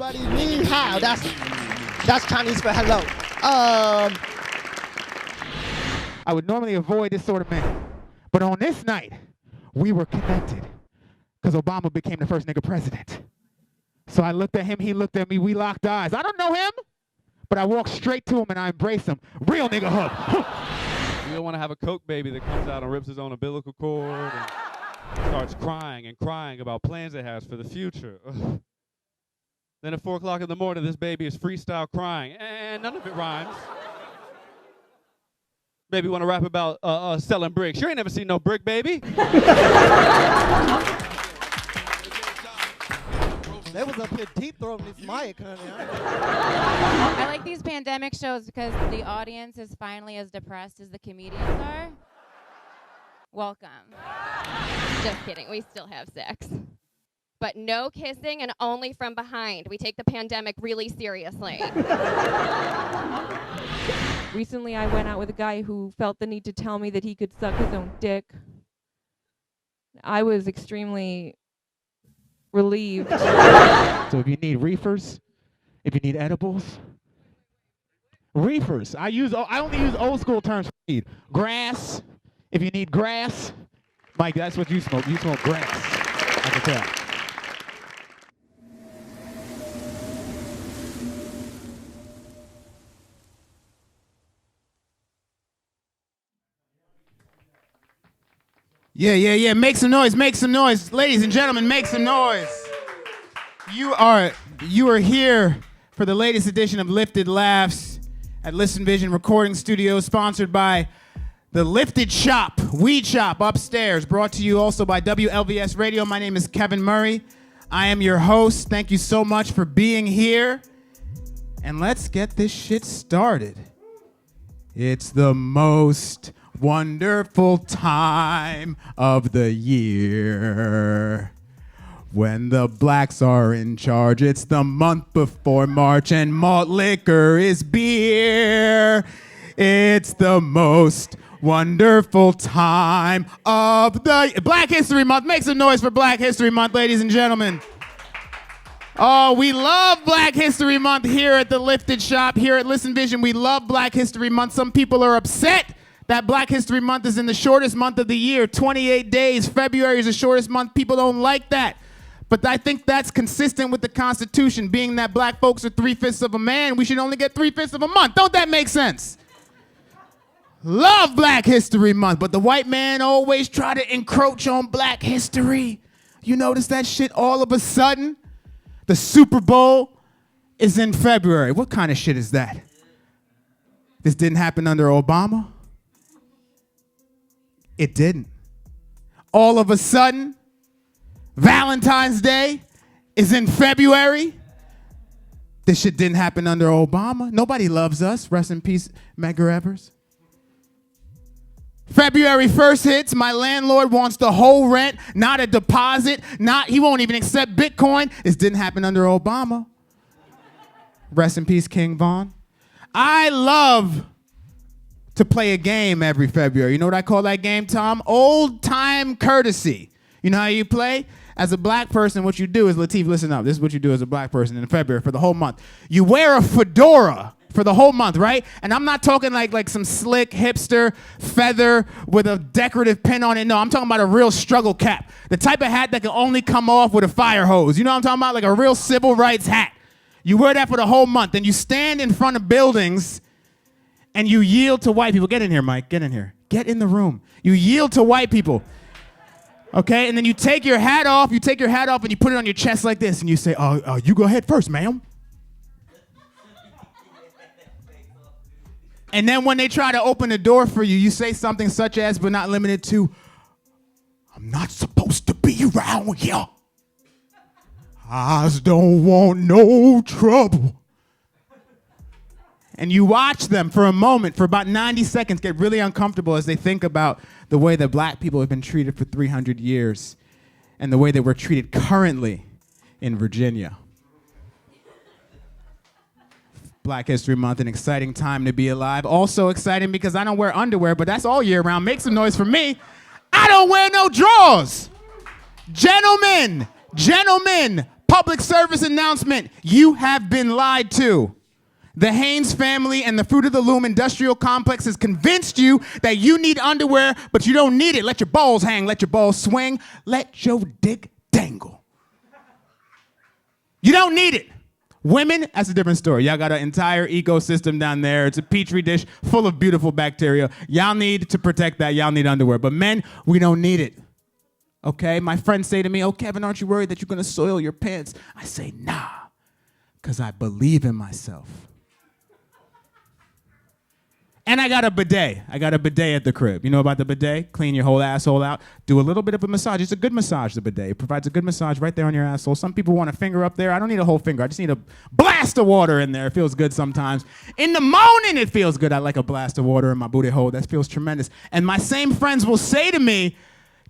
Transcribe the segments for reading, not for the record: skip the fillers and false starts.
everybody. Ni hao. That's Chinese for hello. I would normally avoid this sort of man, but on this night, we were connected because Obama became the first nigga president. So I looked at him, he looked at me, we locked eyes. I don't know him, but I walked straight to him and I embraced him. Real nigga hug. You don't want to have a coke baby that comes out and rips his own umbilical cord and starts crying and crying about plans it has for the future. Then at 4 o'clock in the morning, this baby is freestyle crying, and none of it rhymes. Baby want to rap about selling bricks. You ain't never seen no brick, baby. They was up here deep throwing this mic, honey. I like these pandemic shows because the audience is finally as depressed as the comedians are. Welcome. Just kidding, we still have sex. But no kissing and only from behind. We take the pandemic really seriously. Recently, I went out with a guy who felt the need to tell me that he could suck his own dick. I was extremely relieved. So if you need reefers, if you need edibles, reefers. I only use old school terms for weed. Grass. If you need grass, Mike, that's what you smoke. You smoke grass. I can tell. Yeah. Make some noise. Ladies and gentlemen, make some noise. You are here for the latest edition of Lifted Laughs at Listen Vision Recording Studios, sponsored by the Lifted Shop, Weed Shop upstairs, brought to you also by WLVS Radio. My name is Kevin Murray. I am your host. Thank you so much for being here. And let's get this shit started. It's the most wonderful time of the year. When the blacks are in charge, it's the month before March, and malt liquor is beer. It's the most wonderful time of the Black History Month. Make some noise for Black History Month, ladies and gentlemen. Oh, we love Black History Month here at the Lifted Shop, here at Listen Vision. We love Black History Month. Some people are upset that Black History Month is in the shortest month of the year, 28 days. February is the shortest month. People don't like that. But I think that's consistent with the Constitution, being that black folks are 3/5 of a man. We should only get 3/5 of a month. Don't that make sense? Love Black History Month, but the white man always try to encroach on Black history. You notice that shit all of a sudden? The Super Bowl is in February. What kind of shit is that? This didn't happen under Obama? It didn't. All of a sudden, Valentine's Day is in February? This shit didn't happen under Obama. Nobody loves us. Rest in peace, Medgar Evers. February 1st hits, my landlord wants the whole rent, not a deposit, he won't even accept Bitcoin. This didn't happen under Obama. Rest in peace, King Von. I love to play a game every February. You know what I call that game, Tom? Old time courtesy. You know how you play? As a black person, what you do is, Lateef, listen up. This is what you do as a black person in February for the whole month. You wear a fedora for the whole month, right? And I'm not talking like some slick hipster feather with a decorative pin on it. No, I'm talking about a real struggle cap. The type of hat that can only come off with a fire hose. You know what I'm talking about? Like a real civil rights hat. You wear that for the whole month, and you stand in front of buildings and you yield to white people. Get in here, Mike. Get in here. Get in the room. You yield to white people. Okay? And then you take your hat off. You take your hat off and you put it on your chest like this, and you say, you go ahead first, ma'am. And then when they try to open the door for you, you say something such as, but not limited to, I'm not supposed to be around here. I just don't want no trouble. And you watch them for a moment, for about 90 seconds, get really uncomfortable as they think about the way that black people have been treated for 300 years and the way that we're treated currently in Virginia. Black History Month, an exciting time to be alive. Also exciting because I don't wear underwear, but that's all year round. Make some noise for me. I don't wear no drawers. Gentlemen, Public service announcement. You have been lied to. The Haynes family and the Fruit of the Loom industrial complex has convinced you that you need underwear, but you don't need it. Let your balls hang. Let your balls swing. Let your dick dangle. You don't need it. Women, that's a different story. Y'all got an entire ecosystem down there. It's a petri dish full of beautiful bacteria. Y'all need to protect that. Y'all need underwear. But men, we don't need it. Okay? My friends say to me, oh, Kevin, aren't you worried that you're going to soil your pants? I say, nah, because I believe in myself. And I got a bidet. I got a bidet at the crib. You know about the bidet? Clean your whole asshole out. Do a little bit of a massage. It's a good massage, the bidet. It provides a good massage right there on your asshole. Some people want a finger up there. I don't need a whole finger. I just need a blast of water in there. It feels good sometimes. In the morning, it feels good. I like a blast of water in my booty hole. That feels tremendous. And my same friends will say to me,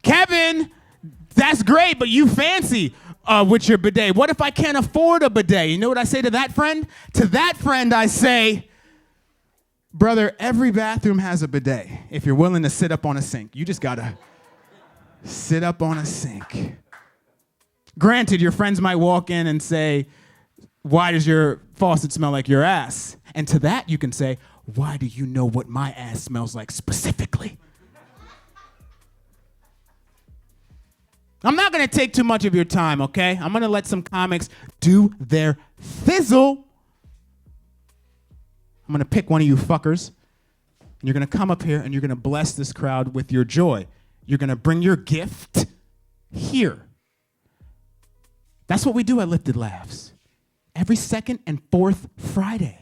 Kevin, that's great, but you fancy with your bidet. What if I can't afford a bidet? You know what I say to that friend? To that friend, I say, brother, every bathroom has a bidet. If you're willing to sit up on a sink, you just gotta sit up on a sink. Granted, your friends might walk in and say, why does your faucet smell like your ass? And to that, you can say, why do you know what my ass smells like specifically? I'm not gonna take too much of your time, okay? I'm gonna let some comics do their fizzle. I'm going to pick one of you fuckers, and you're going to come up here, and you're going to bless this crowd with your joy. You're going to bring your gift here. That's what we do at Lifted Laughs. Every second and fourth Friday.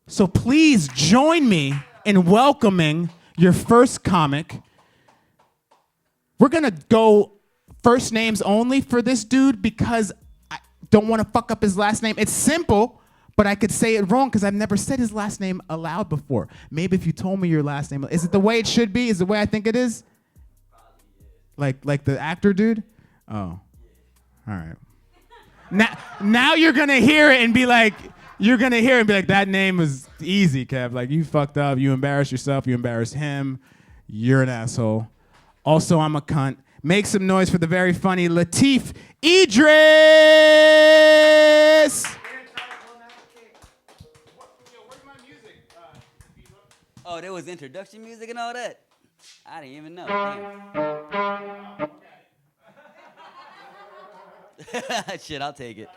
So please join me in welcoming your first comic. We're going to go first names only for this dude because I don't want to fuck up his last name. It's simple. But I could say it wrong because I've never said his last name aloud before. Maybe if you told me your last name, is it the way it should be? Is it the way I think it is? Like the actor dude? Oh, all right. Now you're gonna hear it and be like, that name was easy, Kev. Like you fucked up, you embarrassed yourself, you embarrassed him, you're an asshole. Also, I'm a cunt. Make some noise for the very funny Latif Idris. Oh, there was introduction music and all that? I didn't even know. Damn. Shit, I'll take it.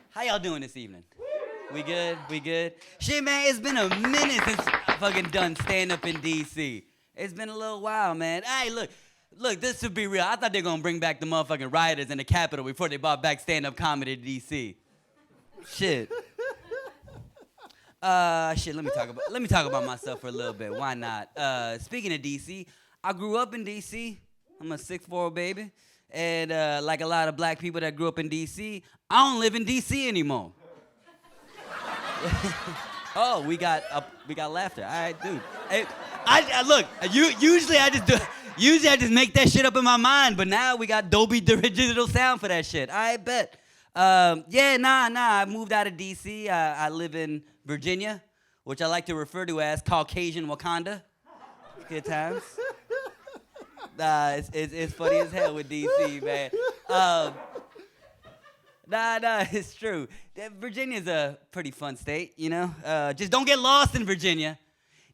How y'all doing this evening? We good? We good? Shit, man, it's been a minute since I fucking done stand-up in D.C. It's been a little while, man. Hey, look, this should be real. I thought they were going to bring back the motherfucking rioters in the Capitol before they brought back stand-up comedy to D.C. Shit. Let me talk about myself for a little bit. Why not? Speaking of DC, I grew up in DC. I'm a 6'4" baby. And like a lot of black people that grew up in DC, I don't live in DC anymore. Oh, we got laughter. All right, dude. Hey, usually I just make that shit up in my mind, but now we got Dolby Digital sound for that shit. I bet. I moved out of DC. I live in Virginia, which I like to refer to as Caucasian Wakanda. Good times. It's funny as hell with DC, man. It's true. Virginia's a pretty fun state, you know? Just don't get lost in Virginia.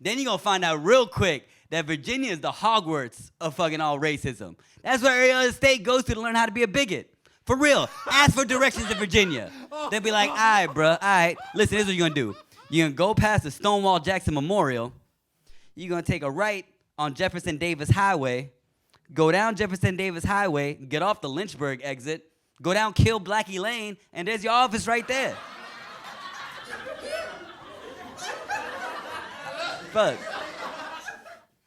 Then you're gonna find out real quick that Virginia is the Hogwarts of fucking all racism. That's where every other state goes to learn how to be a bigot. For real, ask for directions in Virginia. They'll be like, all right, bro, all right. Listen, this is what you're going to do. You're going to go past the Stonewall Jackson Memorial. You're going to take a right on Jefferson Davis Highway, go down Jefferson Davis Highway, get off the Lynchburg exit, go down Kill Blackie Lane, and there's your office right there. Fuck.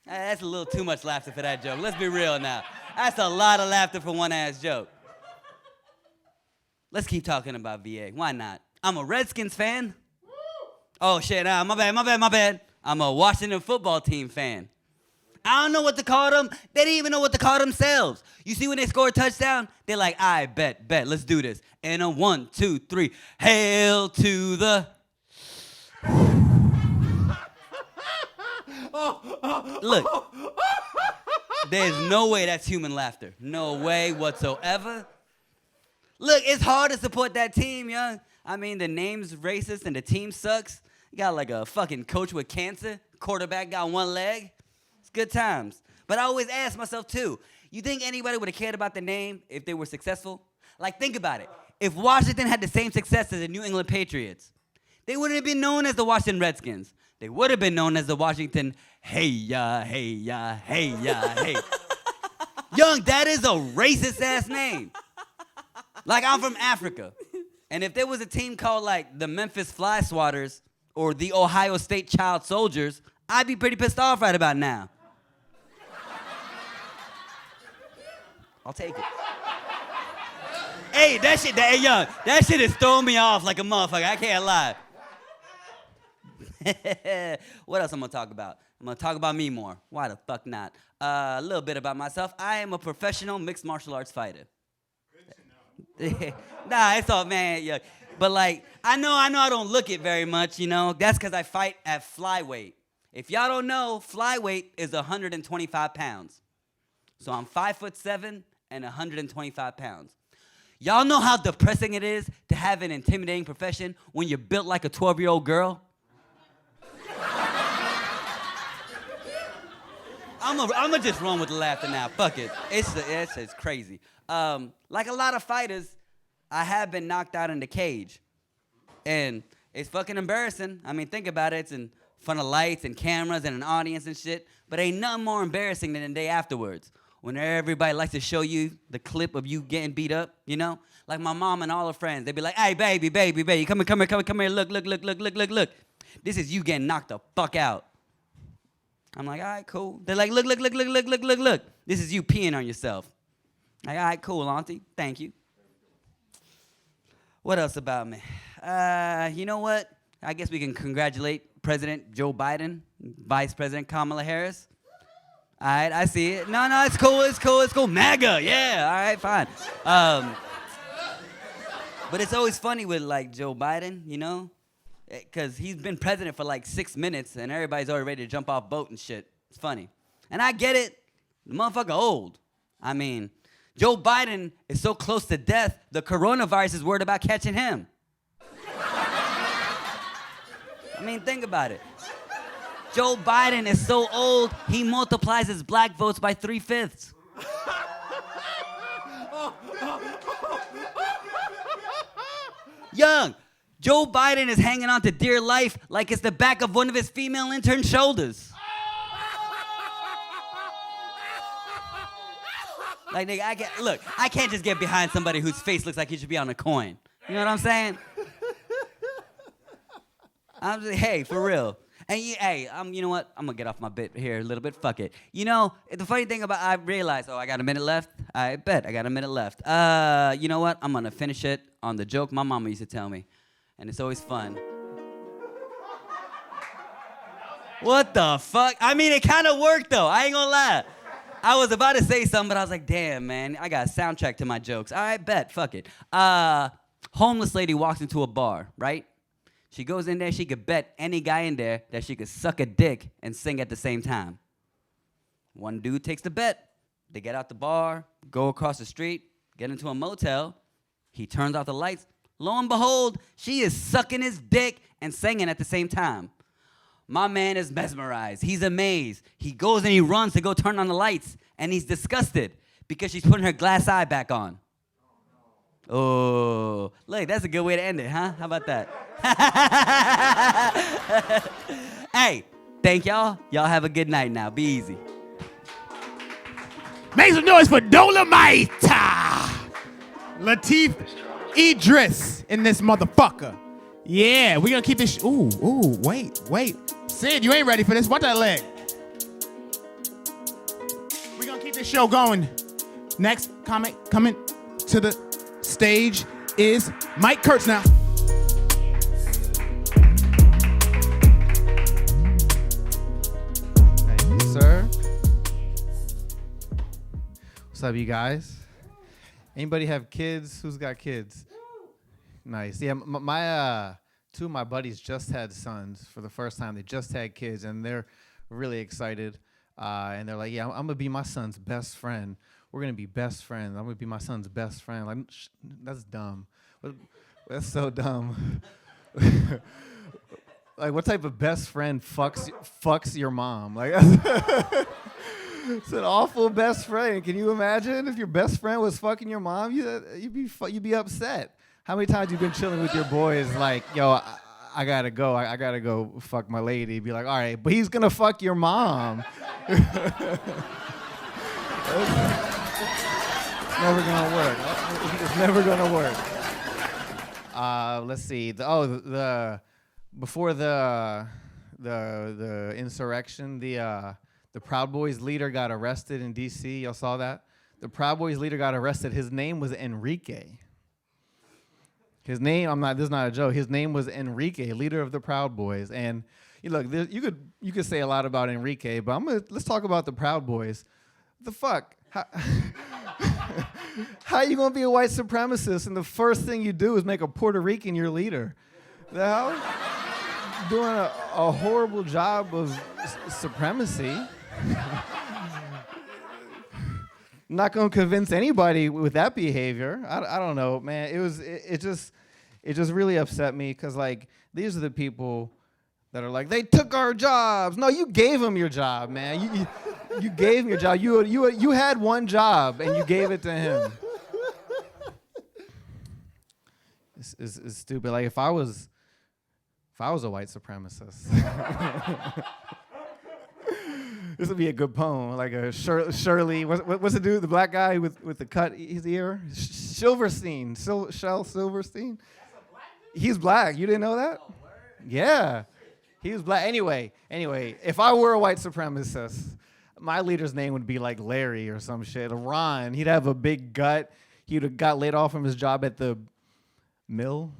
That's a little too much laughter for that joke. Let's be real now. That's a lot of laughter for one ass joke. Let's keep talking about VA. Why not? I'm a Redskins fan. Oh, shit. My bad. I'm a Washington football team fan. I don't know what to call them. They didn't even know what to call themselves. You see when they score a touchdown, they're like, I bet, let's do this. And a 1, 2, 3, hail to the... Look, There's no way that's human laughter. No way whatsoever. Look, it's hard to support that team, young. I mean, the name's racist and the team sucks. You got like a fucking coach with cancer. Quarterback got one leg. It's good times. But I always ask myself, too, you think anybody would have cared about the name if they were successful? Like, think about it. If Washington had the same success as the New England Patriots, they wouldn't have been known as the Washington Redskins. They would have been known as the Washington hey-ya, hey-ya, hey-ya, hey. Young, that is a racist-ass name. Like, I'm from Africa. And if there was a team called, like, the Memphis Fly Swatters or the Ohio State Child Soldiers, I'd be pretty pissed off right about now. I'll take it. Hey, hey, young, that shit is throwing me off like a motherfucker. I can't lie. What else I'm gonna talk about? I'm gonna talk about me more. Why the fuck not? A little bit about myself. I am a professional mixed martial arts fighter. Good to know. Nah, it's all, man. Yeah. But like, I know I don't look it very much, you know. That's because I fight at flyweight. If y'all don't know, flyweight is 125 pounds. So I'm 5'7" and 125 pounds. Y'all know how depressing it is to have an intimidating profession when you're built like a 12-year-old girl? I'm gonna just run with the laughter now. Fuck it. It's crazy. Like a lot of fighters, I have been knocked out in the cage. And it's fucking embarrassing. I mean, think about it. It's in front of lights and cameras and an audience and shit. But ain't nothing more embarrassing than the day afterwards, when everybody likes to show you the clip of you getting beat up, you know? Like my mom and all her friends, they'd be like, hey, baby, come here, look. This is you getting knocked the fuck out. I'm like, all right, cool. They're like, look. This is you peeing on yourself. Like, all right, cool, auntie, thank you. What else about me? You know what? I guess we can congratulate President Joe Biden, Vice President Kamala Harris. All right, I see it. No, it's cool. MAGA, yeah, all right, fine. But it's always funny with, like, Joe Biden, you know? Because he's been president for, like, 6 minutes, and everybody's already ready to jump off boat and shit. It's funny. And I get it. The motherfucker old. I mean, Joe Biden is so close to death, the coronavirus is worried about catching him. I mean, think about it. Joe Biden is so old, he multiplies his black votes by 3/5. Young, Joe Biden is hanging on to dear life like it's the back of one of his female intern's shoulders. Like, nigga, I can't just get behind somebody whose face looks like he should be on a coin. You know what I'm saying? I'm just, hey, for real. And you know what? I'm gonna get off my bit here a little bit. Fuck it. You know, the funny thing about I realized, I got a minute left. I bet I got a minute left. You know what? I'm gonna finish it on the joke my mama used to tell me, and it's always fun. What the fuck? I mean, it kind of worked though. I ain't gonna lie. I was about to say something, but I was like, damn, man, I got a soundtrack to my jokes. All right, bet. Fuck it. Homeless lady walks into a bar, right? She goes in there, she could bet any guy in there that she could suck a dick and sing at the same time. One dude takes the bet. They get out the bar, go across the street, get into a motel. He turns off the lights. Lo and behold, she is sucking his dick and singing at the same time. My man is mesmerized. He's amazed. He goes and he runs to go turn on the lights, and he's disgusted because she's putting her glass eye back on. Oh, look, that's a good way to end it, huh? How about that? Hey, thank y'all. Y'all have a good night now. Be easy. Make some noise for Dolomite. Lateef Idris in this motherfucker. Yeah, we're gonna keep this. Ooh, wait. Sid, you ain't ready for this. Watch that leg. We're gonna keep this show going. Next comic coming to the stage is Mike Kurtz now. Thank you, sir. What's up, you guys? Anybody have kids? Who's got kids? Nice. Yeah, my two of my buddies just had sons for the first time. They just had kids, and they're really excited. And they're like, yeah, I'm gonna be my son's best friend. We're gonna be best friends. I'm gonna be my son's best friend. Like, that's dumb. That's so dumb. Like, what type of best friend fucks your mom? Like, it's an awful best friend. Can you imagine if your best friend was fucking your mom? You'd be upset. How many times you been chilling with your boys? Like, yo, I gotta go. I gotta go fuck my lady. Be like, all right, but he's gonna fuck your mom. It's never gonna work. It's never gonna work. Let's see. Before the insurrection, the Proud Boys leader got arrested in D.C. Y'all saw that? The Proud Boys leader got arrested. His name was Enrique. His name, this is not a joke. His name was Enrique, leader of the Proud Boys. And look, you could say a lot about Enrique, but let's talk about the Proud Boys. The fuck? How you gonna be a white supremacist and the first thing you do is make a Puerto Rican your leader? The hell? Doing a horrible job of supremacy. Not gonna convince anybody with that behavior. I don't know, man. It just really upset me because like these are the people that are like, they took our jobs. No, you gave them your job, man. You gave him your job. You had one job and you gave it to him. It's stupid. Like if I was a white supremacist, this would be a good poem. Like a Shirley. What's the dude? The black guy with the cut his ear? Silverstein. Shel Silverstein. He's black. You didn't know that? Yeah. He was black. Anyway, if I were a white supremacist, my leader's name would be like Larry or some shit. Ron. He'd have a big gut. He'd have got laid off from his job at the mill.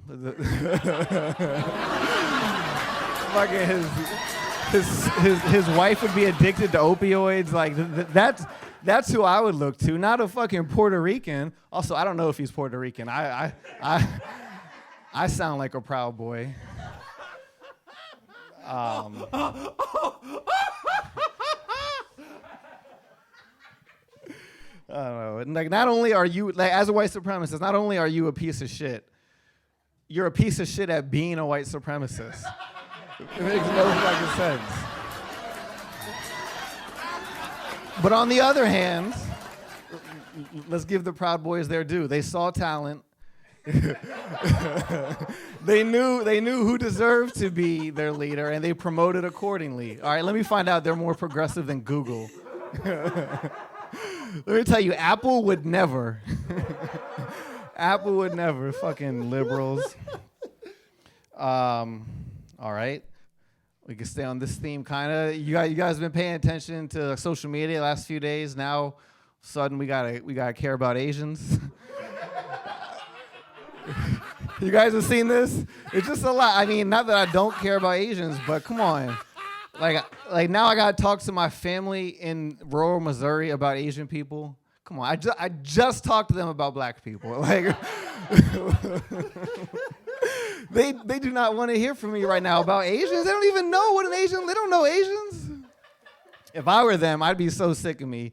Fucking his wife would be addicted to opioids. Like that's who I would look to, not a fucking Puerto Rican. Also, I don't know if he's Puerto Rican. I sound like a Proud Boy. I don't know. Like, not only are you, like, as a white supremacist, not only are you a piece of shit, you're a piece of shit at being a white supremacist. It makes no fucking sense. But on the other hand, let's give the Proud Boys their due. They saw talent. They knew who deserved to be their leader, and they promoted accordingly. All right, let me find out they're more progressive than Google. Let me tell you, Apple would never. Apple would never. Fucking liberals. All right. We can stay on this theme, kind of. You guys been paying attention to social media the last few days. Now, all of a sudden, we gotta care about Asians. You guys have seen this? It's just a lot. I mean, not that I don't care about Asians, but come on. Like now I gotta talk to my family in rural Missouri about Asian people. Come on, I just talked to them about black people. Like, they do not want to hear from me right now about Asians. They don't even know what an Asian. They don't know Asians. If I were them, I'd be so sick of me.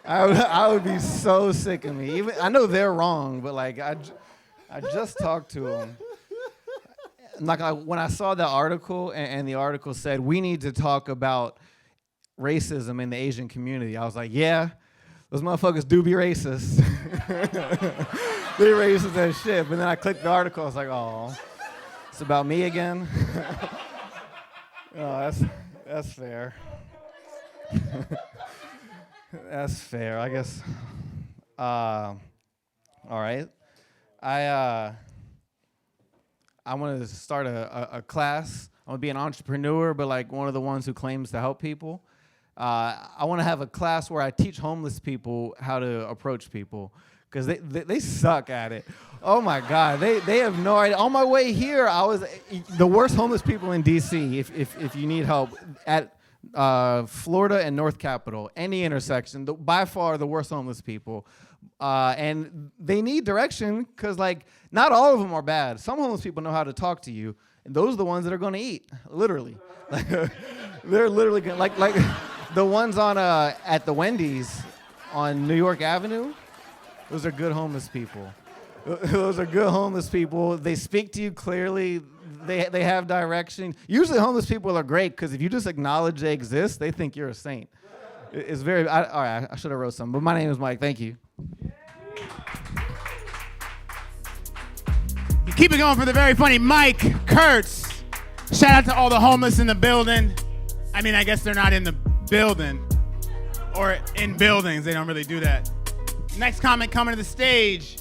I would be so sick of me. Even I know they're wrong, but like I just talked to them. Like when I saw the article and the article said we need to talk about racism in the Asian community, I was like, yeah, those motherfuckers do be racist. They racist as shit. But then I clicked the article, I was like, oh, it's about me again. Oh, that's fair. That's fair, I guess. All right. I want to start a class. I want to be an entrepreneur, but like one of the ones who claims to help people. I want to have a class where I teach homeless people how to approach people because they suck at it. Oh my God, they have no idea. On my way here, I was the worst homeless people in D.C. If you need help at Florida and North Capitol, any intersection, by far the worst homeless people. And they need direction because, like, not all of them are bad. Some homeless people know how to talk to you, and those are the ones that are going to eat, literally. They're literally going to, like The ones on at the Wendy's on New York Avenue, those are good homeless people. Those are good homeless people. They speak to you clearly. They have direction. Usually homeless people are great because if you just acknowledge they exist, they think you're a saint. It's very, all right, I should have wrote something, but my name is Mike. Thank you. Keep it going for the very funny Mike Kurtz. Shout out to all the homeless in the building. I mean, I guess they're not in the building or in buildings. They don't really do that. Next comic coming to the stage.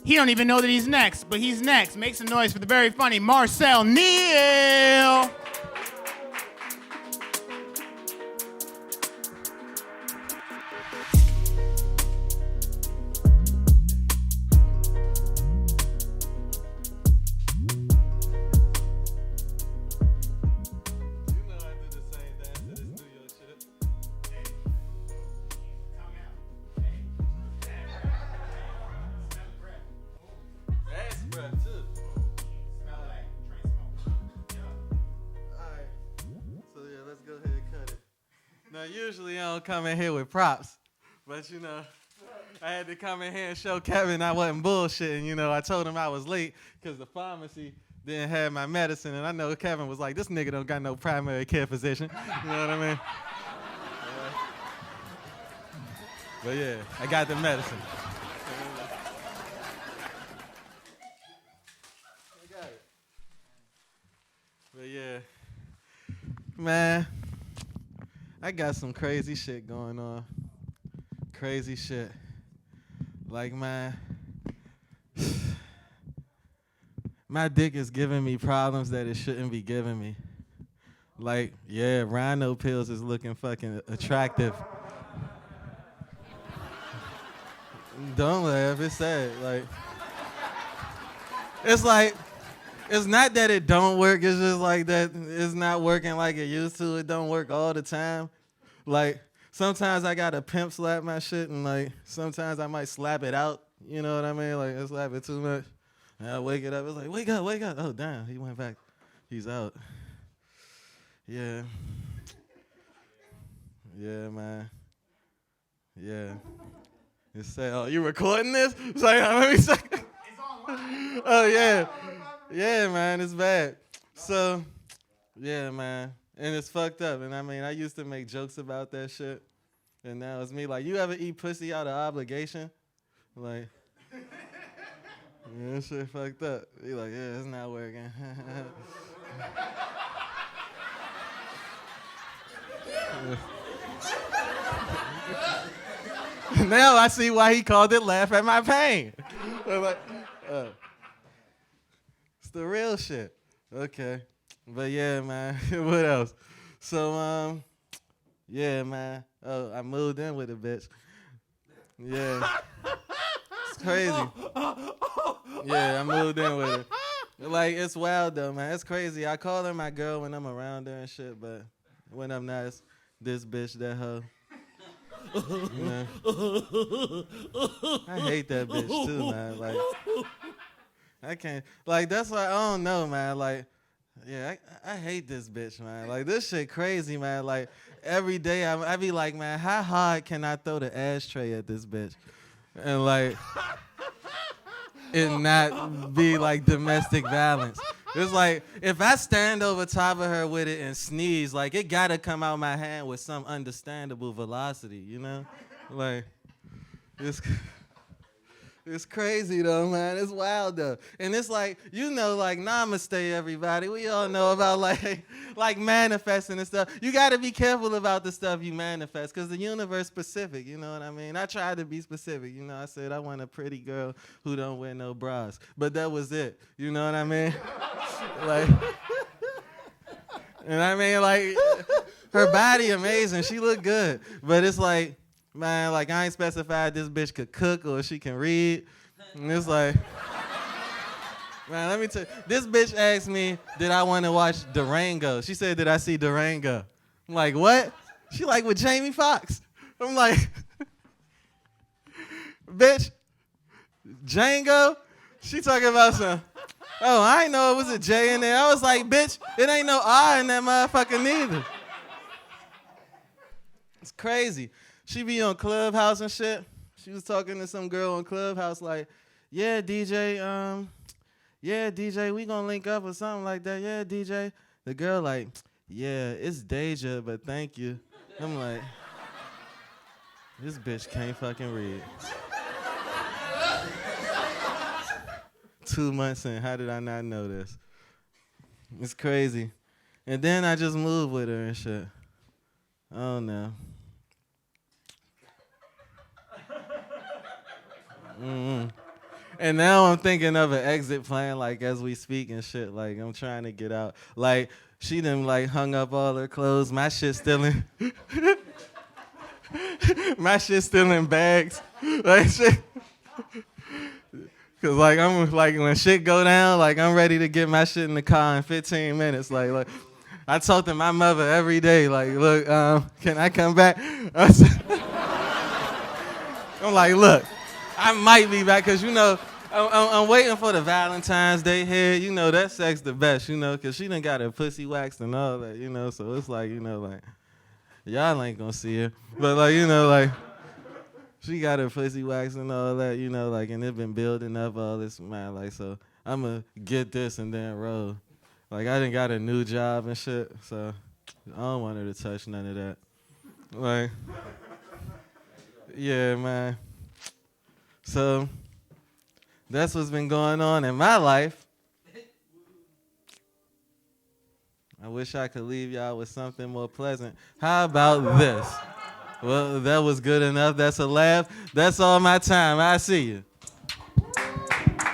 He don't even know that he's next, but he's next. Make some noise for the very funny Marcel Neal. Now, usually I don't come in here with props, but you know, I had to come in here and show Kevin I wasn't bullshitting. You know, I told him I was late because the pharmacy didn't have my medicine, and I know Kevin was like, this nigga don't got no primary care physician. You know what I mean? But yeah, I got the medicine. I got it. But yeah, man, I got some crazy shit going on. Crazy shit. Like, man, my dick is giving me problems that it shouldn't be giving me. Like, yeah, rhino pills is looking fucking attractive. Don't laugh, it's sad. It's not that it don't work, it's just like that it's not working like it used to. It don't work all the time. Like, sometimes I gotta pimp slap my shit, and like, sometimes I might slap it out, you know what I mean? Like, I slap it too much. And I wake it up, it's like, wake up, wake up. Oh, damn, he went back. He's out. Yeah. Yeah, man. Yeah. It's sad. Oh, you recording this? It's like, let me say. Oh, yeah. Yeah, man, it's bad. So, yeah, man. And it's fucked up. And I mean, I used to make jokes about that shit. And now it's me like, you ever eat pussy out of obligation? Like, yeah, that shit fucked up. He like, yeah, it's not working. Now I see why he called it laugh at my pain. I'm like, it's the real shit. Okay. But yeah, man. What else? So, yeah, man. Oh, I moved in with a bitch. Yeah. It's crazy. Yeah, I moved in with her. Like, it's wild, though, man. It's crazy. I call her my girl when I'm around her and shit, but when I'm not, it's this bitch, that hoe. You know? I hate that bitch, too, man. Like, I can't. Like, that's why I don't know, man. Like, yeah, I hate this bitch, man. Like, this shit crazy, man. Like, every day I be like, man, how hard can I throw the ashtray at this bitch? And, like, it not be, like, domestic violence. It's like, if I stand over top of her with it and sneeze, like, it gotta come out my hand with some understandable velocity, you know? Like, it's crazy, though, man. It's wild, though. And it's like, you know, like, namaste, everybody. We all know about, like manifesting and stuff. You got to be careful about the stuff you manifest because the universe specific, you know what I mean? I tried to be specific. You know, I said I want a pretty girl who don't wear no bras. But that was it. You know what I mean? Like, and I mean, like, her body amazing. She look good. But it's like, man, like, I ain't specified this bitch could cook or she can read. And it's like, man, let me tell you. This bitch asked me, did I want to watch Durango? She said, did I see Durango? I'm like, what? She like, with Jamie Foxx. I'm like, bitch, Django? She talking about some, oh, I ain't know it was a J in there. I was like, bitch, it ain't no R in that motherfucker neither. It's crazy. She be on Clubhouse and shit. She was talking to some girl on Clubhouse like, yeah, DJ, we gonna link up or something like that. Yeah, DJ. The girl like, yeah, it's Deja, but thank you. I'm like, this bitch can't fucking read. 2 months in, how did I not know this? It's crazy. And then I just moved with her and shit. Oh no. And now I'm thinking of an exit plan, like as we speak and shit. Like I'm trying to get out. Like she done like hung up all her clothes. My shit's still in. My shit's still in bags. Like shit. Cause like I'm like when shit go down, like I'm ready to get my shit in the car in 15 minutes. Like I talk to my mother every day. Like, look, can I come back? I'm like, look, I might be back, cause you know I'm waiting for the Valentine's Day hit. You know that sex the best, you know, cause she done got her pussy waxed and all that, you know. So it's like, you know, like y'all ain't gonna see her, but like, you know, like. She got her pussy waxed and all that, you know, like, and it been building up all this, man, like, so I'ma get this and then roll. Like, I done got a new job and shit, so I don't want her to touch none of that. Like, yeah, man. So, that's what's been going on in my life. I wish I could leave y'all with something more pleasant. How about this? Well, that was good enough. That's a laugh. That's all my time. I see you.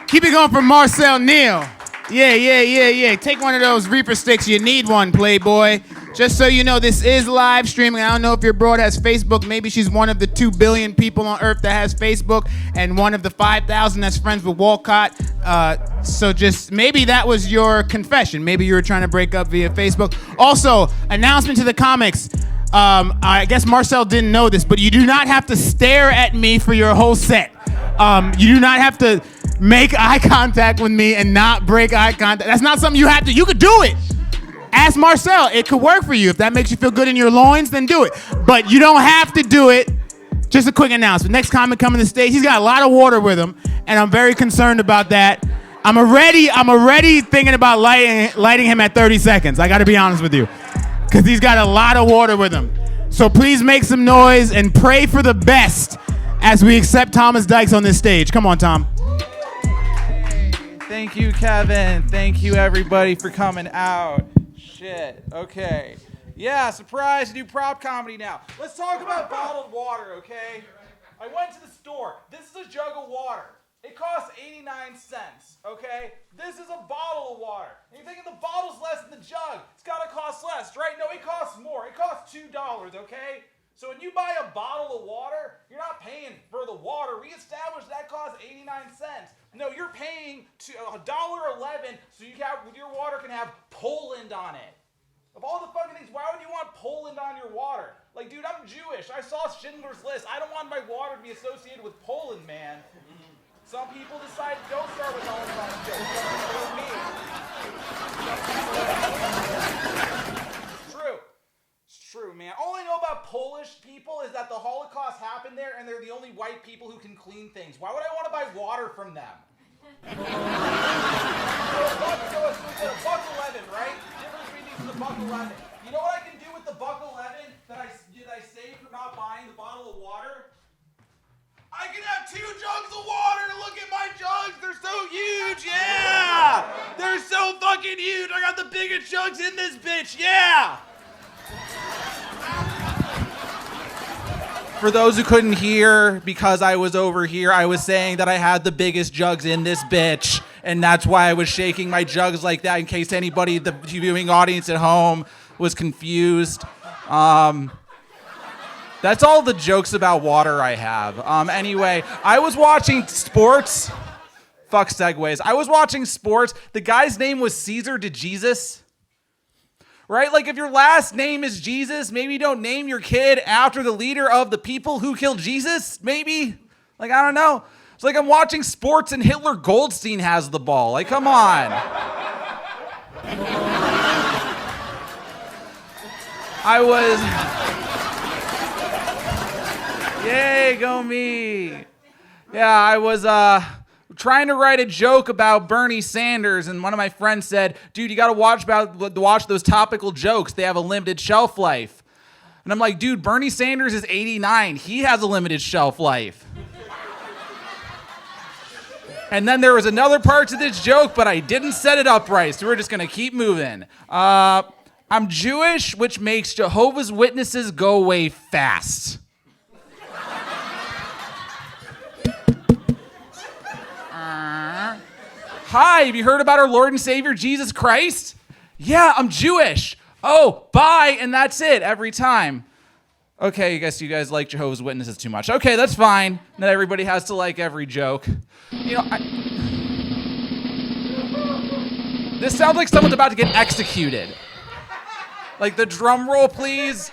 Keep it going for Marcel Neal. Yeah. Take one of those Reaper sticks. You need one, Playboy. Just so you know, this is live streaming. I don't know if your broad has Facebook. Maybe she's one of the 2 billion people on Earth that has Facebook and one of the 5,000 that's friends with Walcott. So just maybe that was your confession. Maybe you were trying to break up via Facebook. Also, announcement to the comics. I guess Marcel didn't know this, but you do not have to stare at me for your whole set. You do not have to make eye contact with me and not break eye contact. That's not something you have to. You could do it. Ask Marcel. It could work for you. If that makes you feel good in your loins, then do it. But you don't have to do it. Just a quick announcement. Next comic coming to the stage. He's got a lot of water with him, and I'm very concerned about that. I'm already thinking about lighting him at 30 seconds. I got to be honest with you. Because he's got a lot of water with him. So please make some noise and pray for the best as we accept Thomas Dykes on this stage. Come on, Tom. Thank you, Kevin. Thank you, everybody, for coming out. Shit. Okay. Yeah, surprise, new prop comedy now. Let's talk about bottled water, okay? I went to the store. This is a jug of water. It costs 89 cents, okay? This is a bottle of water. And you're thinking the bottle's less than the jug. It's gotta cost less, right? No, it costs more. It costs $2, okay? So when you buy a bottle of water, you're not paying for the water. We established that costs 89 cents. No, you're paying $1.11 so your water can have Poland on it. Of all the fucking things, why would you want Poland on your water? Like, dude, I'm Jewish. I saw Schindler's List. I don't want my water to be associated with Poland, man. Some people decide to don't start with Holocaust jokes. It's true. It's true, man. All I know about Polish people is that the Holocaust happened there and they're the only white people who can clean things. Why would I want to buy water from them? So $1.11, right? Difference between these is $1.11. You know what I can do with the $1.11 that I saved for not buying the bottle of water? I can have 2 jugs of water. Look at my jugs. They're so huge. Yeah. They're so fucking huge. I got the biggest jugs in this bitch. Yeah. For those who couldn't hear, because I was over here, I was saying that I had the biggest jugs in this bitch. And that's why I was shaking my jugs like that in case anybody, the viewing audience at home, was confused. That's all the jokes about water I have. Anyway, I was watching sports. Fuck segues. I was watching sports. The guy's name was Caesar to Jesus. Right? Like, if your last name is Jesus, maybe don't name your kid after the leader of the people who killed Jesus, maybe? Like, I don't know. It's like I'm watching sports and Hitler Goldstein has the ball. Like, come on. Yay, go me. Yeah, I was trying to write a joke about Bernie Sanders, and one of my friends said, dude, you got to watch those topical jokes. They have a limited shelf life. And I'm like, dude, Bernie Sanders is 89. He has a limited shelf life. And then there was another part to this joke, but I didn't set it up right, so we're just going to keep moving. I'm Jewish, which makes Jehovah's Witnesses go away fast. Hi, have you heard about our Lord and Savior, Jesus Christ? Yeah, I'm Jewish. Oh, bye, and that's it every time. Okay, I guess you guys like Jehovah's Witnesses too much. Okay, that's fine. Not everybody has to like every joke. You know, this sounds like someone's about to get executed. Like the drum roll, please.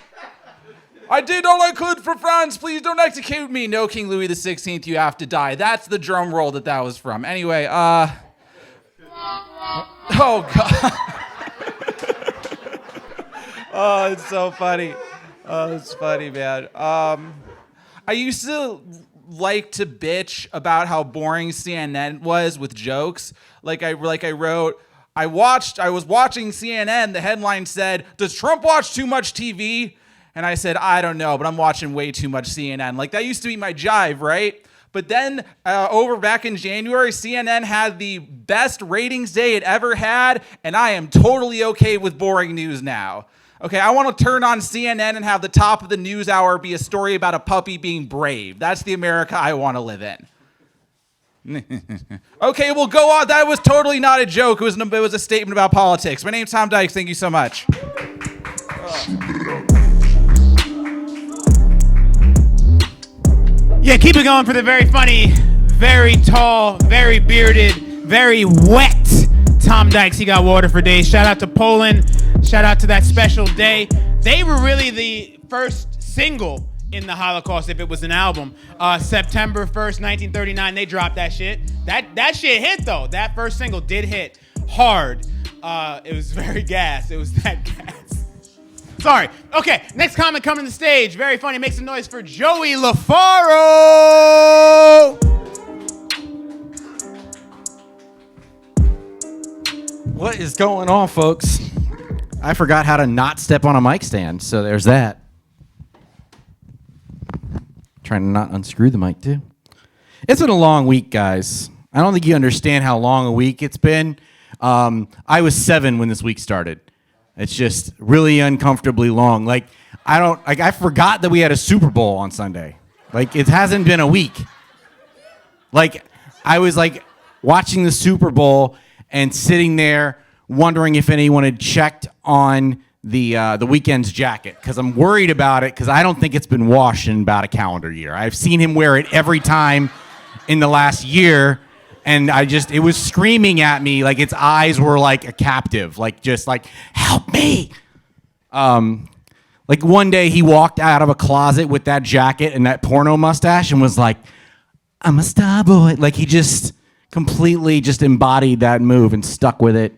I did all I could for France. Please don't execute me. No, King Louis XVI, you have to die. That's the drum roll that was from. Anyway, oh, God. Oh, it's so funny. Oh, it's funny, man. I used to like to bitch about how boring CNN was with jokes. I was watching CNN. The headline said, "Does Trump watch too much TV?" And I said, I don't know, but I'm watching way too much CNN. Like, that used to be my jive, right? But then back in January, CNN had the best ratings day it ever had, and I am totally okay with boring news now. Okay, I want to turn on CNN and have the top of the news hour be a story about a puppy being brave. That's the America I want to live in. Okay, we'll go on. That was totally not a joke. It was a statement about politics. My name's Tom Dykes. Thank you so much. Yeah, keep it going for the very funny, very tall, very bearded, very wet Tom Dykes. He got water for days. Shout out to Poland. Shout out to That Special Day. They were really the first single in the Holocaust, if it was an album. September 1st, 1939, they dropped that shit. That shit hit, though. That first single did hit hard. It was very gas. It was that gas. Sorry. Okay, next comic coming to the stage. Very funny. Make some noise for Joey LaFaro. What is going on, folks? I forgot how to not step on a mic stand, so there's that. Trying to not unscrew the mic, too. It's been a long week, guys. I don't think you understand how long a week it's been. I was 7 when this week started. It's just really uncomfortably long. I forgot that we had a Super Bowl on Sunday. It hasn't been a week. I was watching the Super Bowl and sitting there wondering if anyone had checked on the Weeknd's jacket, because I'm worried about it, because I don't think it's been washed in about a calendar year. I've seen him wear it every time in the last year, and it was screaming at me like its eyes were like a captive, help me. One day he walked out of a closet with that jacket and that porno mustache and was like, I'm a star boy. He just completely just embodied that move and stuck with it.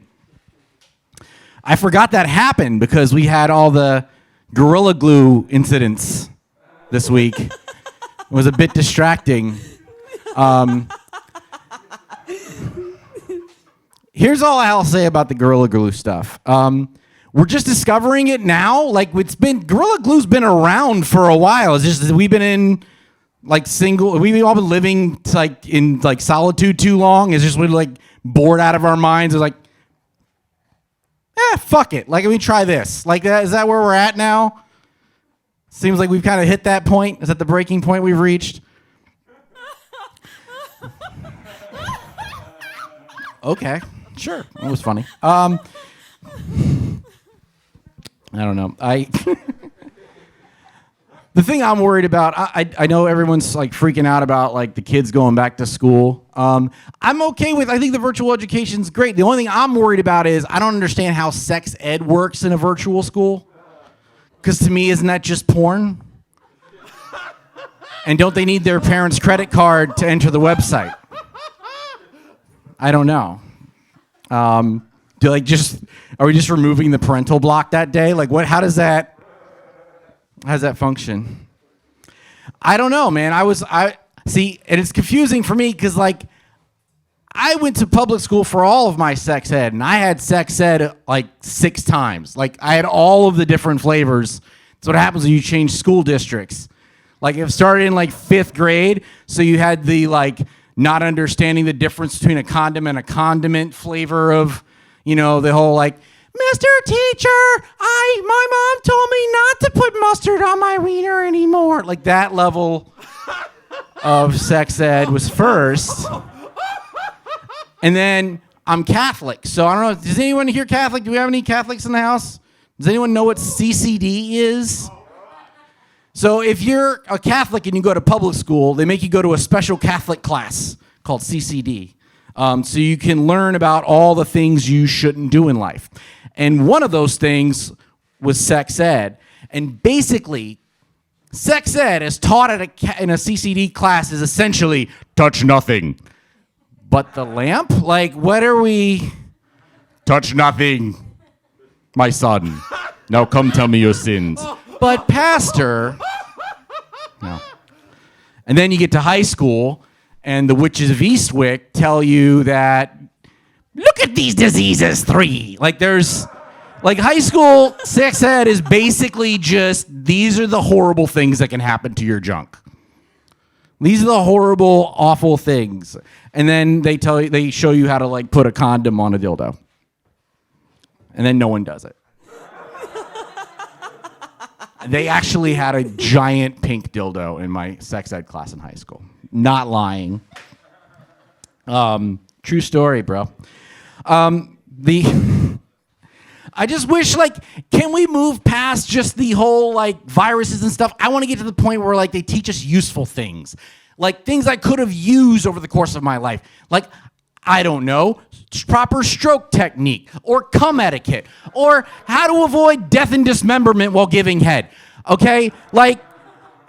I forgot that happened because we had all the Gorilla Glue incidents this week. It was a bit distracting. Here's all I'll say about the Gorilla Glue stuff. We're just discovering it now. Gorilla Glue's been around for a while. It's just that we've been in we've all been living in solitude too long. It's just we're bored out of our minds. It's fuck it. Let me try this. Is that where we're at now? Seems like we've kind of hit that point. Is that the breaking point we've reached? Okay, sure. That was funny. I don't know. The thing I'm worried about, I know everyone's freaking out about the kids going back to school. I'm okay with, I think the virtual education's great. The only thing I'm worried about is I don't understand how sex ed works in a virtual school. Because to me, isn't that just porn? And don't they need their parents' credit card to enter the website? I don't know. Are we just removing the parental block that day? How does that function? I don't know, man. I see, and it's confusing for me because like I went to public school for all of my sex ed, and I had sex ed like 6 times. Like I had all of the different flavors. That's what happens when you change school districts. Like it started in like 5th grade, so you had the like not understanding the difference between a condom and a condiment flavor of, you know, the whole like, Mr. Teacher, my mom told me not to put mustard on my wiener anymore. Like that level of sex ed was first. And then I'm Catholic, so I don't know. Does anyone here Catholic? Do we have any Catholics in the house? Does anyone know what CCD is? So if you're a Catholic and you go to public school, they make you go to a special Catholic class called CCD. So you can learn about all the things you shouldn't do in life. And one of those things was sex ed. And basically, sex ed as taught in a CCD class is essentially touch nothing. But the lamp? Like, what are we? Touch nothing, my son. Now come tell me your sins. But pastor, no. And then you get to high school, and the witches of Eastwick tell you that, look at these diseases, 3. Like there's, like high school sex ed is basically just, these are the horrible things that can happen to your junk. These are the horrible, awful things. And then they show you how to like put a condom on a dildo. And then no one does it. They actually had a giant pink dildo in my sex ed class in high school. Not lying. True story, bro. I just wish, like, can we move past just the whole, like, viruses and stuff? I want to get to the point where, like, they teach us useful things. Like, things I could have used over the course of my life. Like, I don't know, proper stroke technique, or cum etiquette, or how to avoid death and dismemberment while giving head. Okay? Like,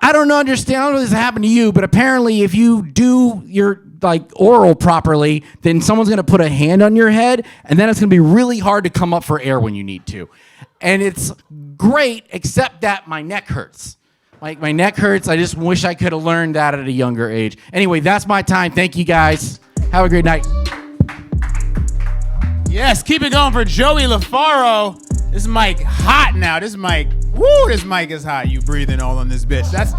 I don't understand. I don't know if this happened to you, but apparently if you do your like oral properly, then someone's gonna put a hand on your head, and then it's gonna be really hard to come up for air when you need to. And it's great, except that my neck hurts. Like my neck hurts. I just wish I could have learned that at a younger age. Anyway, that's my time. Thank you guys. Have a great night. Yes, keep it going for Joey LaFaro. This mic hot now. This mic is hot. You breathing all on this bitch. That's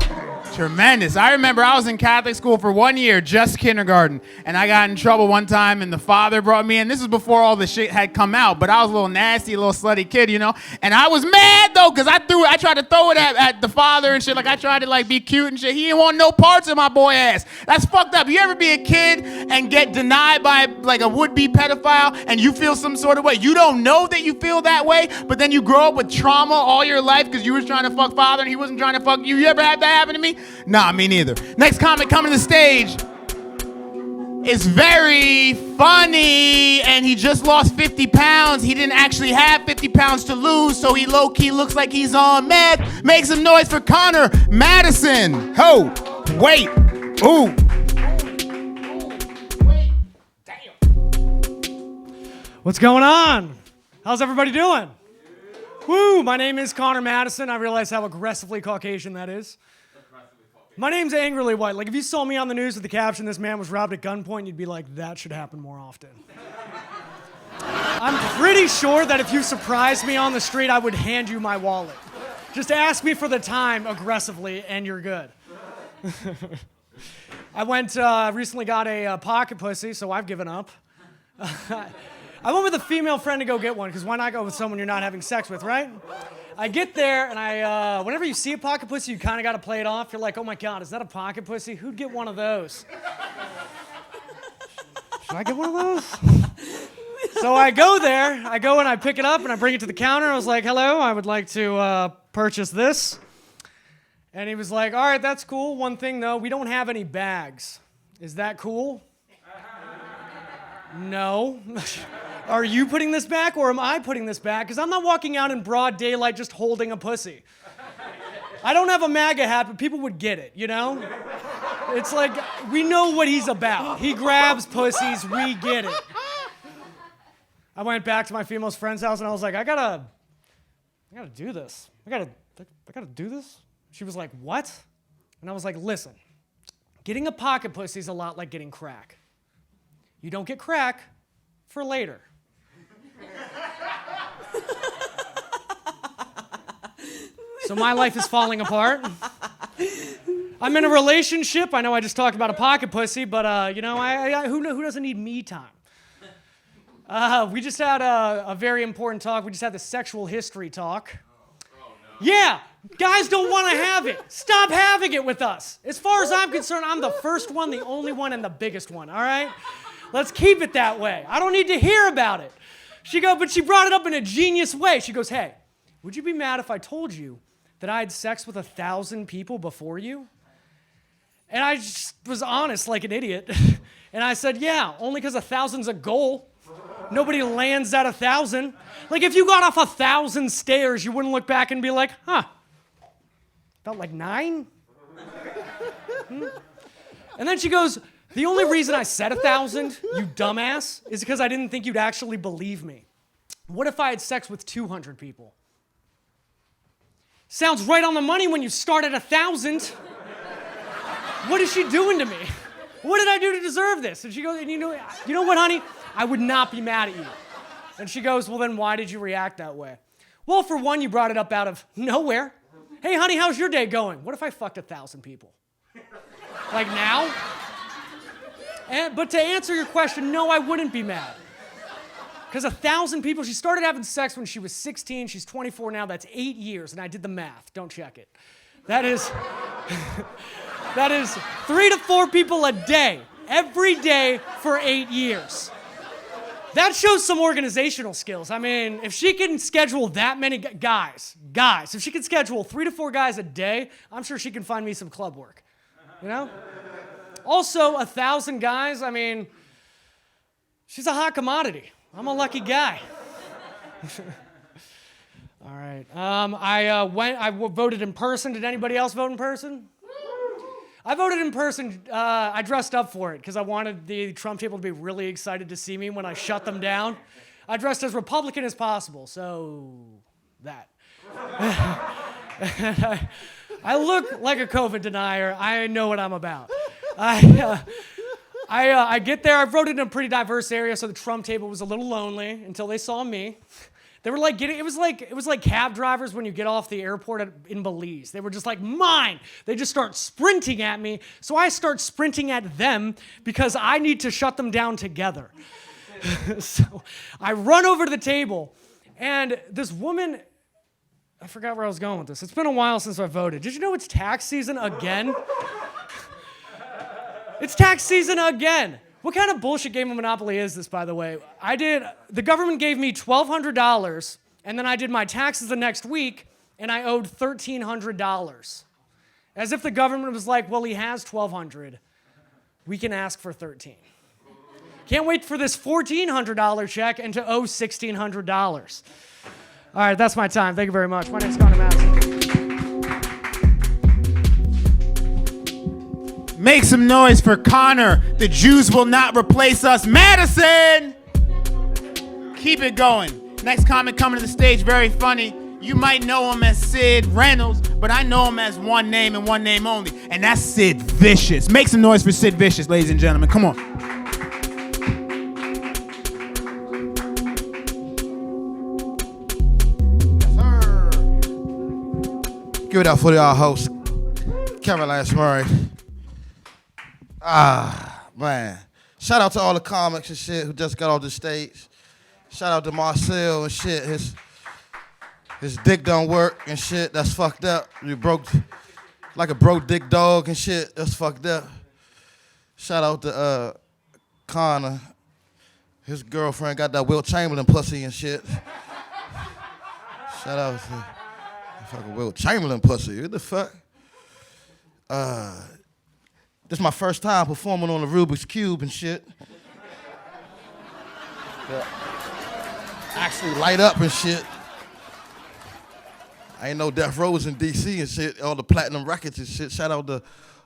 tremendous. I remember I was in Catholic school for 1 year, just kindergarten, and I got in trouble one time, and the father brought me in. This was before all the shit had come out, but I was a little nasty, a little slutty kid, you know? And I was mad, though, because I tried to throw it at the father and shit. Like, I tried to, like, be cute and shit. He didn't want no parts of my boy ass. That's fucked up. You ever be a kid and get denied by, like, a would-be pedophile, and you feel some sort of way? You don't know that you feel that way, but then you grow up with trauma all your life because you was trying to fuck father and he wasn't trying to fuck you. You ever had that happen to me? Nah, me neither. Next comic coming to the stage is very funny, and he just lost 50 pounds. He didn't actually have 50 pounds to lose, so he low-key looks like he's on meth. Make some noise for Connor Madison. Ho, wait, ooh. What's going on? How's everybody doing? Woo, my name is Connor Madison. I realize how aggressively Caucasian that is. My name's Angrily White. Like, if you saw me on the news with the caption, this man was robbed at gunpoint, you'd be like, that should happen more often. I'm pretty sure that if you surprised me on the street, I would hand you my wallet. Just ask me for the time aggressively, and you're good. I recently got a pocket pussy, so I've given up. I went with a female friend to go get one, because why not go with someone you're not having sex with, right? I get there, and whenever you see a pocket pussy, you kind of got to play it off. You're like, oh my God, is that a pocket pussy? Who'd get one of those? Should I get one of those? So I go there, I go and I pick it up, and I bring it to the counter. I was like, hello, I would like to purchase this. And he was like, all right, that's cool. One thing, though, we don't have any bags. Is that cool? No. Are you putting this back, or am I putting this back? Because I'm not walking out in broad daylight just holding a pussy. I don't have a MAGA hat, but people would get it, you know? It's like, we know what he's about. He grabs pussies, we get it. I went back to my female friend's house, and I was like, I gotta do this. I gotta do this. She was like, what? And I was like, listen, getting a pocket pussy is a lot like getting crack. You don't get crack for later. So my life is falling apart. I'm in a relationship. I know I just talked about a pocket pussy, but who doesn't need me time? We just had a very important talk. We just had the sexual history talk. Yeah, guys don't want to have it. Stop having it with us. As far as I'm concerned, I'm the first one, the only one, and the biggest one, all right? Let's keep it that way. I don't need to hear about it. But she brought it up in a genius way. She goes, hey, would you be mad if I told you that I had sex with 1,000 people before you? And I just was honest like an idiot. And I said, yeah, only because 1,000's a goal. Nobody lands at 1,000. Like if you got off 1,000 stairs, you wouldn't look back and be like, huh, felt like 9? And then she goes, the only reason I said 1,000, you dumbass, is because I didn't think you'd actually believe me. What if I had sex with 200 people? Sounds right on the money when you start at 1,000. What is she doing to me? What did I do to deserve this? And she goes, and you know what, honey? I would not be mad at you. And she goes, well, then why did you react that way? Well, for one, you brought it up out of nowhere. Hey, honey, how's your day going? What if I fucked 1,000 people? Like now? But to answer your question, no, I wouldn't be mad. Because 1,000 people, she started having sex when she was 16. She's 24 now. That's 8 years. And I did the math. Don't check it. That is 3 to 4 people a day, every day for 8 years. That shows some organizational skills. I mean, if she can schedule that many guys, if she can schedule 3 to 4 guys a day, I'm sure she can find me some club work, you know? Also, 1,000 guys, I mean, she's a hot commodity. I'm a lucky guy. All right. I voted in person. Did anybody else vote in person? I voted in person. I dressed up for it because I wanted the Trump people to be really excited to see me when I shut them down. I dressed as Republican as possible, so that. I look like a COVID denier. I know what I'm about. I get there. I voted in a pretty diverse area, so the Trump table was a little lonely until they saw me. They were like it was like cab drivers when you get off the airport in Belize. They were just like, mine. They just start sprinting at me. So I start sprinting at them because I need to shut them down together. So I run over to the table, and this woman, I forgot where I was going with this. It's been a while since I voted. Did you know it's tax season again? It's tax season again. What kind of bullshit game of Monopoly is this, by the way? The government gave me $1,200, and then I did my taxes the next week, and I owed $1,300. As if the government was like, well, he has $1,200. We can ask for $1,300. Can't wait for this $1,400 check and to owe $1,600. All right, that's my time. Thank you very much. My name's Connor Madison. Make some noise for Connor. The Jews will not replace us. Madison! Keep it going. Next comic coming to the stage, very funny. You might know him as Sid Reynolds, but I know him as one name and one name only, and that's Sid Vicious. Make some noise for Sid Vicious, ladies and gentlemen. Come on. Give it up for our host, Caroline Murray. Man. Shout out to all the comics and shit who just got off the stage. Shout out to Marcel and shit. His dick don't work and shit. That's fucked up. You broke like a broke dick dog and shit. That's fucked up. Shout out to Connor. His girlfriend got that Will Chamberlain pussy and shit. Shout out to fucking Will Chamberlain pussy. What the fuck? This is my first time performing on the Rubik's Cube and shit. Yeah. Actually light up and shit. I ain't no Death Rows in DC and shit. All the platinum records and shit. Shout out to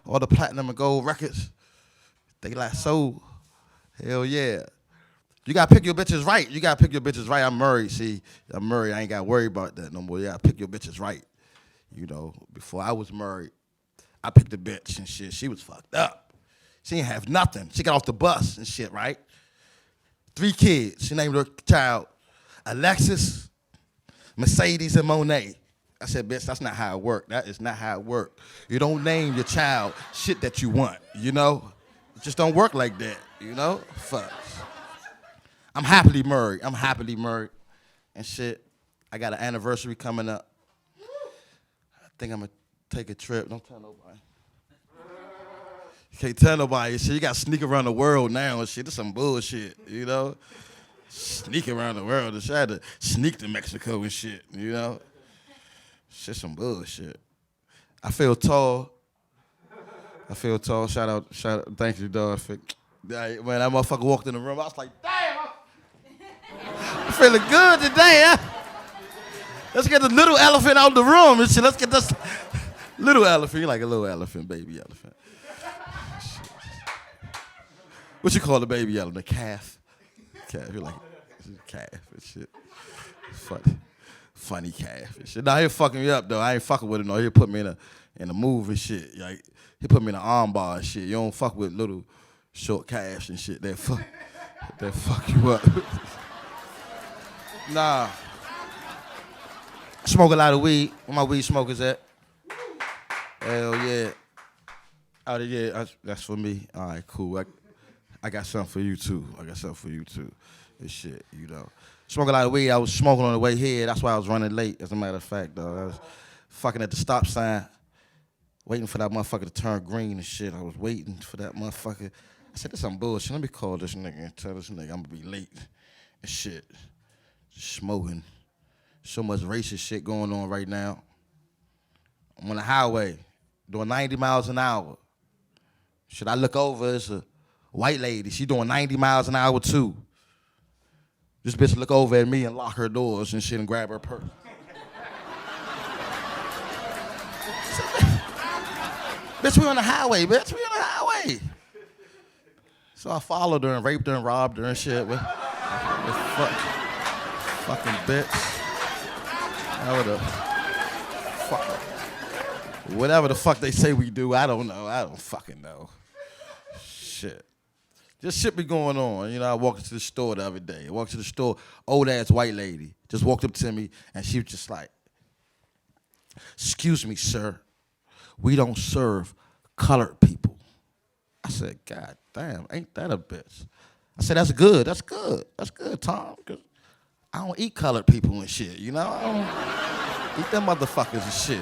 all the platinum and gold records. They like soul. Hell yeah. You gotta pick your bitches right. You gotta pick your bitches right. I'm married, see. I'm married. I ain't gotta worry about that no more. You gotta pick your bitches right. You know, before I was married, I picked the bitch and shit. She was fucked up. She didn't have nothing. She got off the bus and shit, right? 3 kids. She named her child Alexis, Mercedes, and Monet. I said, bitch, that's not how it works. That is not how it works. You don't name your child shit that you want, you know? It just don't work like that, you know? Fuck. I'm happily married and shit. I got an anniversary coming up. I think I'm gonna take a trip. Don't tell nobody. Can't tell nobody. Shit, you gotta sneak around the world now and shit. This some bullshit, you know? Sneak around the world. I had to sneak to Mexico and shit, you know? Shit, some bullshit. I feel tall. Shout out. Thank you, dog. When that motherfucker walked in the room, I was like, damn, I'm feeling good today, huh? Let's get the little elephant out the room and shit. Let's get this little elephant. You like a little elephant, baby elephant. What you call the baby elephant? A calf? Calf. You're like, calf and shit. Funny calf and shit. Nah, he fucking me up though. I ain't fucking with him. No, he put me in a move and shit. Like he put me in an arm bar and shit. You don't fuck with little short calves and shit. That fuck you up. Nah. Smoke a lot of weed. Where my weed smokers at? Hell yeah. Oh yeah, that's for me. All right, cool. I got something for you too. And shit, you know. Smoke a lot of weed. I was smoking on the way here. That's why I was running late, as a matter of fact, though. I was fucking at the stop sign, waiting for that motherfucker to turn green and shit. I was waiting for that motherfucker. I said, this some bullshit. Let me call this nigga and tell this nigga I'm gonna be late and shit. Smoking. So much racist shit going on right now. I'm on the highway, doing 90 miles an hour. Should I look over? It's a white lady. She doing 90 miles an hour too. This bitch look over at me and lock her doors and shit and grab her purse. Bitch, we on the highway, bitch. We on the highway. So I followed her and raped her and robbed her and shit. With fucking bitch. Whatever the fuck they say we do, I don't know. I don't fucking know. Shit. Just shit be going on. You know, I walked into the store the other day. I walked to the store, old ass white lady just walked up to me and she was just like, excuse me, sir. We don't serve colored people. I said, God damn, ain't that a bitch? I said, that's good, Tom, because I don't eat colored people and shit, you know? I don't eat them motherfuckers and shit.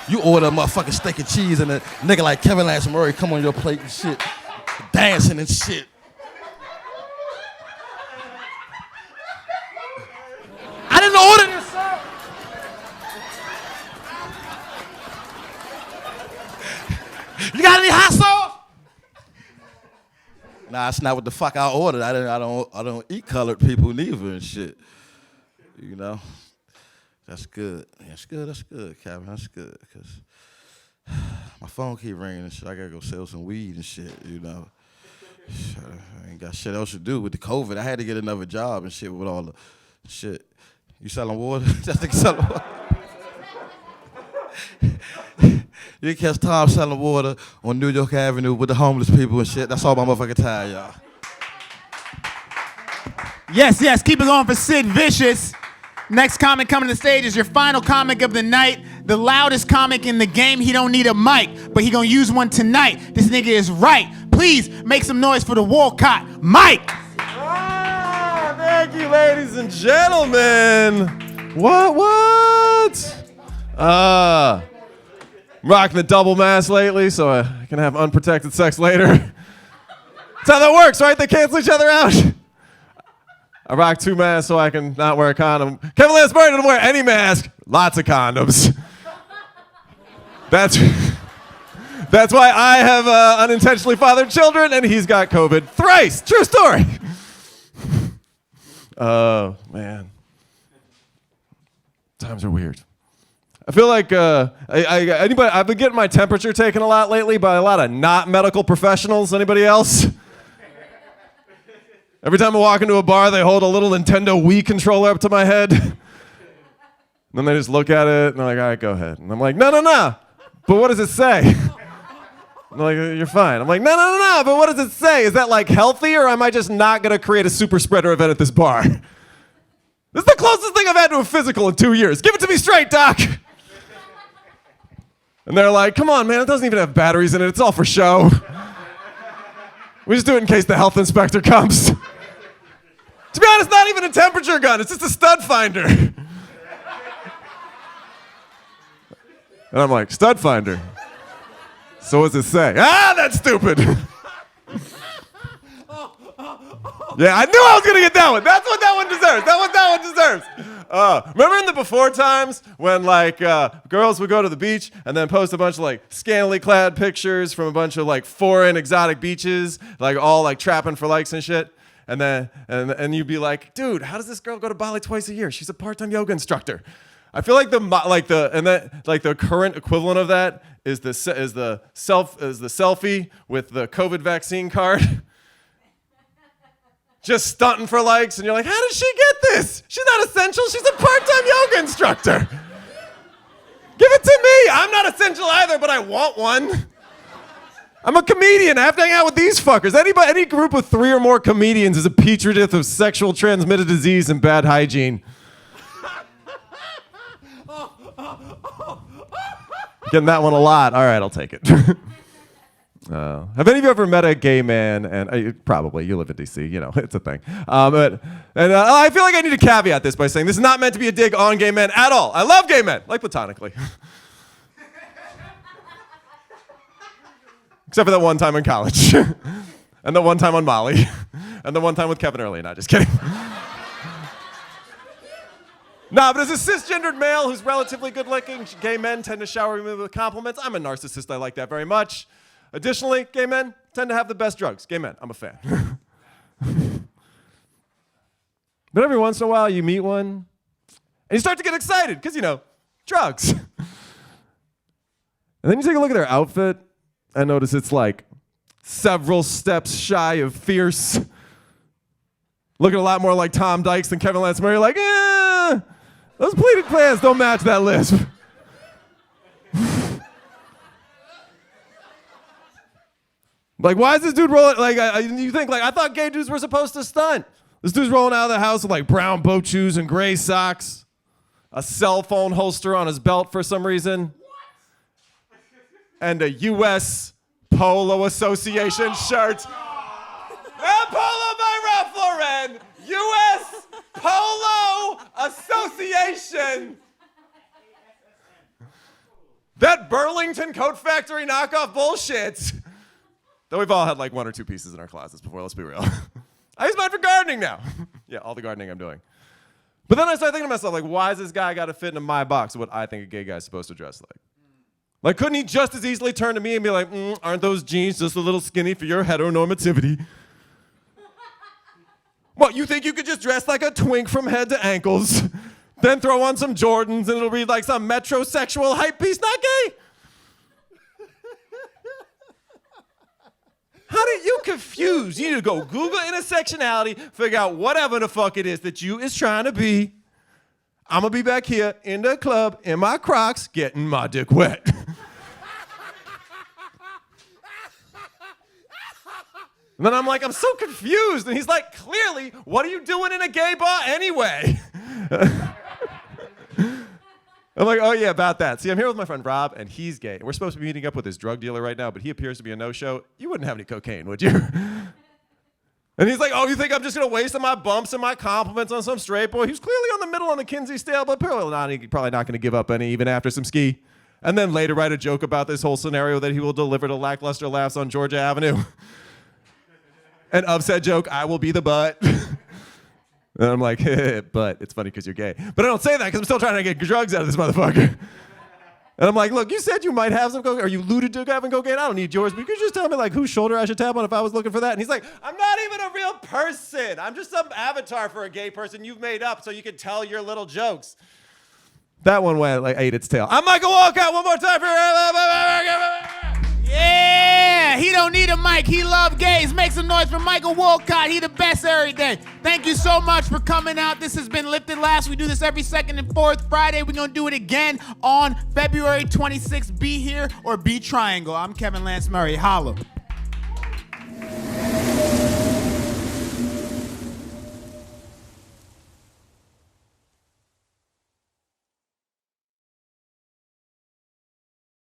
You order a motherfucking steak and cheese and a nigga like Kevin Lance Murray come on your plate and shit, dancing and shit. I didn't order this, sir. You got any hot sauce? Nah, that's not what the fuck I ordered. I don't eat colored people neither and shit. You know? That's good. That's good, Kevin. That's good. Cause my phone keep ringing and shit. I gotta go sell some weed and shit, you know. I ain't got shit else to do with the COVID. I had to get another job and shit with all the shit. You selling water? That nigga selling water. You can catch Tom selling water on New York Avenue with the homeless people and shit. That's all my motherfucking time, y'all. Yes, keep it going for Sid Vicious. Next comic coming to the stage is your final comic of the night. The loudest comic in the game. He don't need a mic, but he gonna use one tonight. This nigga is right. Please make some noise for the Walcott Mike. Thank you, ladies and gentlemen. What? I'm rocking the double mask lately, so I can have unprotected sex later. That's how that works, right? They cancel each other out. I rock 2 masks so I can not wear a condom. Kevin Lance Murray doesn't wear any mask. Lots of condoms. That's why I have unintentionally fathered children, and he's got COVID thrice. True story. Oh, man. Times are weird. I feel like I've been getting my temperature taken a lot lately by a lot of not medical professionals. Anybody else? Every time I walk into a bar, they hold a little Nintendo Wii controller up to my head. And then they just look at it, and they're like, all right, go ahead. And I'm like, no. but what does it say? I'm like, you're fine. I'm like, no, but what does it say? Is that like healthy, or am I just not gonna create a super spreader event at this bar? This is the closest thing I've had to a physical in 2 years. Give it to me straight, doc. And they're like, come on, man, it doesn't even have batteries in it. It's all for show. We just do it in case the health inspector comes. To be honest, not even a temperature gun. It's just a stud finder. And I'm like, stud finder. So what does it say? Ah, that's stupid. Yeah, I knew I was gonna get that one. That's what that one deserves. That's what that one deserves. Remember in the before times when like girls would go to the beach and then post a bunch of like scantily clad pictures from a bunch of like foreign exotic beaches, like all like trapping for likes and shit. And then and you'd be like, dude, how does this girl go to Bali twice a year? She's a part-time yoga instructor. I feel like the current equivalent of that is the selfie with the COVID vaccine card. Just stunting for likes, and you're like, how did she get this? She's not essential. She's a part-time yoga instructor. Give it to me. I'm not essential either, but I want one. I'm a comedian. I have to hang out with these fuckers. Any group of 3 or more comedians is a petri dish of sexual transmitted disease and bad hygiene. Getting that one a lot. All right, I'll take it. Have any of you ever met a gay man? And probably, you live in DC, you know, it's a thing. I feel like I need to caveat this by saying this is not meant to be a dig on gay men at all. I love gay men, like platonically. Except for that one time in college. And the one time on Molly. And the one time with Kevin Early. Not just kidding. Nah, but as a cisgendered male who's relatively good-looking, gay men tend to shower me with compliments. I'm a narcissist. I like that very much. Additionally, gay men tend to have the best drugs. Gay men, I'm a fan. But every once in a while, you meet one, and you start to get excited, because, you know, drugs. And then you take a look at their outfit, and notice it's like several steps shy of fierce. Looking a lot more like Tom Dykes than Kevin Lance Murray. You're like, those pleated pants don't match that lisp. Like, why is this dude rolling? Like, you think, like, I thought gay dudes were supposed to stunt. This dude's rolling out of the house with, like, brown boat shoes and gray socks, a cell phone holster on his belt for some reason, and a U.S. Polo Association shirt. That polo by Ralph Lauren, U.S. Polo Association. That Burlington Coat Factory knockoff bullshit. Though we've all had like 1 or 2 pieces in our closets before, let's be real. I use mine for gardening now. Yeah, all the gardening I'm doing. But then I started thinking to myself, like, why has this guy got to fit into my box of what I think a gay guy's supposed to dress like? Like, couldn't he just as easily turn to me and be like, aren't those jeans just a little skinny for your heteronormativity? What, you think you could just dress like a twink from head to ankles, then throw on some Jordans and it'll be like some metrosexual hype piece, not gay? How did you confuse? You need to go Google intersectionality, figure out whatever the fuck it is that you is trying to be. I'm gonna be back here in the club in my Crocs getting my dick wet. And then I'm like, I'm so confused. And he's like, clearly, what are you doing in a gay bar anyway? I'm like, oh yeah, about that. See, I'm here with my friend Rob, and he's gay. We're supposed to be meeting up with his drug dealer right now, but he appears to be a no-show. You wouldn't have any cocaine, would you? And he's like, oh, you think I'm just gonna waste my bumps and my compliments on some straight boy who's clearly on the middle on the Kinsey scale, but probably not gonna give up any even after some ski. And then later write a joke about this whole scenario that he will deliver to lackluster laughs on Georgia Avenue. And of said joke, I will be the butt. And I'm like, but it's funny because you're gay. But I don't say that because I'm still trying to get drugs out of this motherfucker. And I'm like, look, you said you might have some cocaine, or you alluded to having cocaine. I don't need yours, but you could just tell me like whose shoulder I should tap on if I was looking for that. And he's like, I'm not even a real person. I'm just some avatar for a gay person you've made up so you can tell your little jokes. That one went like ate its tail. I'm Michael Walcott. One more time for Yeah, he don't need a mic. He love gays. Make some noise for Michael Wolcott. He the best every day. Thank you so much for coming out. This has been Lifted Laughs. We do this every second and fourth Friday. We're going to do it again on February 26th. Be here or be triangle. I'm Kevin Lance Murray. Holla.